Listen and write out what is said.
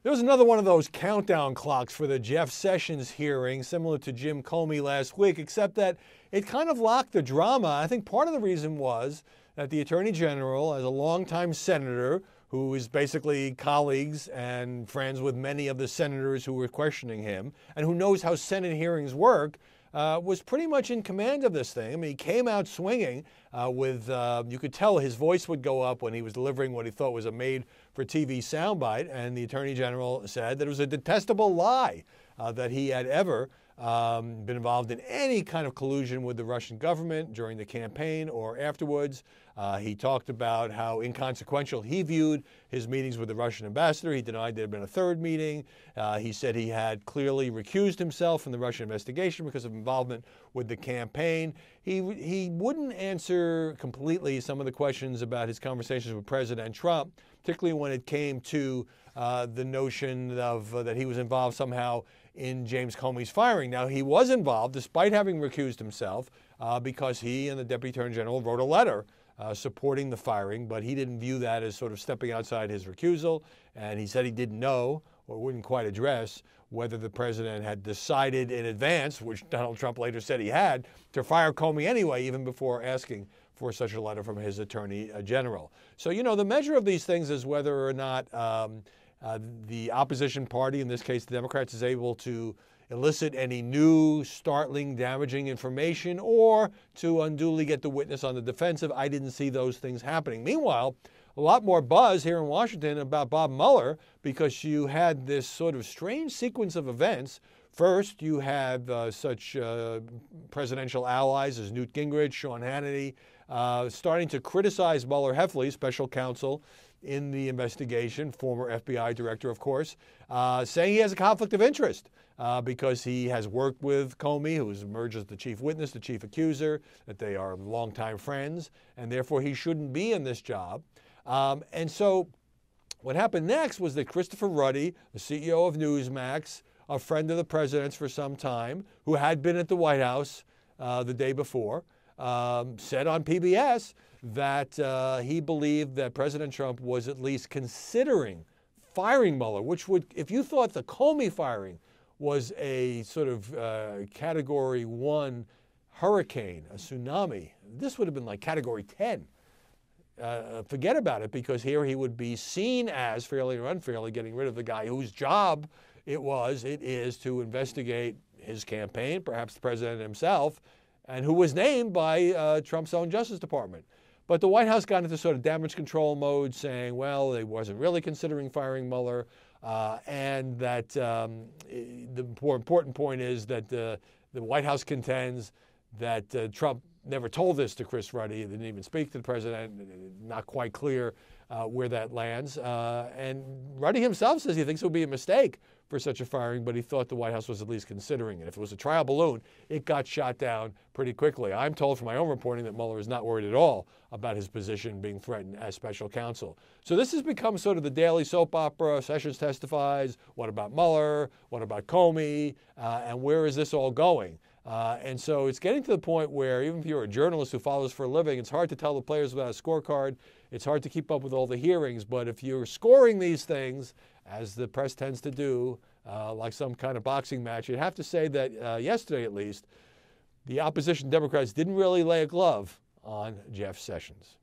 There was another one of those countdown clocks for the Jeff Sessions hearing, similar to Jim Comey last week, except that it kind of locked the drama. I think part of the reason was that the Attorney General, as a longtime senator who is basically colleagues and friends with many of the senators who were questioning him and who knows how Senate hearings work, was pretty much in command of this thing. I mean, he came out swinging you could tell his voice would go up when he was delivering what he thought was a made-for-TV soundbite, and the Attorney General said that it was a detestable lie that he had ever been involved in any kind of collusion with the Russian government during the campaign or afterwards. He talked about how inconsequential he viewed his meetings with the Russian ambassador. He denied there had been a third meeting. He said he had clearly recused himself from the Russian investigation because of involvement with the campaign. He wouldn't answer completely some of the questions about his conversations with President Trump, particularly when it came to the notion of that he was involved somehow in James Comey's firing. Now, he was involved, despite having recused himself, because he and the Deputy Attorney General wrote a letter supporting the firing, but he didn't view that as sort of stepping outside his recusal, and he said he didn't know or wouldn't quite address whether the president had decided in advance, which Donald Trump later said he had, to fire Comey anyway, even before asking for such a letter from his Attorney General. So, you know, the measure of these things is whether or not the opposition party, in this case the Democrats, is able to elicit any new, startling, damaging information or to unduly get the witness on the defensive. I didn't see those things happening. Meanwhile, a lot more buzz here in Washington about Bob Mueller because you had this sort of strange sequence of events. First, you had such presidential allies as Newt Gingrich, Sean Hannity, starting to criticize Mueller heavily, special counsel in the investigation, former FBI director, of course, saying he has a conflict of interest because he has worked with Comey, who has emerged as the chief witness, the chief accuser, that they are longtime friends, and therefore he shouldn't be in this job. And so what happened next was that Christopher Ruddy, the CEO of Newsmax, a friend of the president's for some time, who had been at the White House the day before, said on PBS that he believed that President Trump was at least considering firing Mueller, which would, if you thought the Comey firing was a sort of Category 1 hurricane, a tsunami, this would have been like Category 10. Forget about it, because here he would be seen as, fairly or unfairly, getting rid of the guy whose job it is to investigate his campaign, perhaps the president himself, and who was named by Trump's own Justice Department. But the White House got into sort of damage control mode, saying, well, they wasn't really considering firing Mueller, and that the more important point is that the White House contends that Trump never told this to Chris Ruddy. He didn't even speak to the president. Not quite clear where that lands. And Ruddy himself says he thinks it would be a mistake for such a firing, but he thought the White House was at least considering it. If it was a trial balloon, it got shot down pretty quickly. I'm told from my own reporting that Mueller is not worried at all about his position being threatened as special counsel. So this has become sort of the daily soap opera. Sessions testifies. What about Mueller? What about Comey? And where is this all going? And so it's getting to the point where even if you're a journalist who follows for a living, it's hard to tell the players without a scorecard. It's hard to keep up with all the hearings. But if you're scoring these things, as the press tends to do, like some kind of boxing match, you'd have to say that yesterday at least, the opposition Democrats didn't really lay a glove on Jeff Sessions.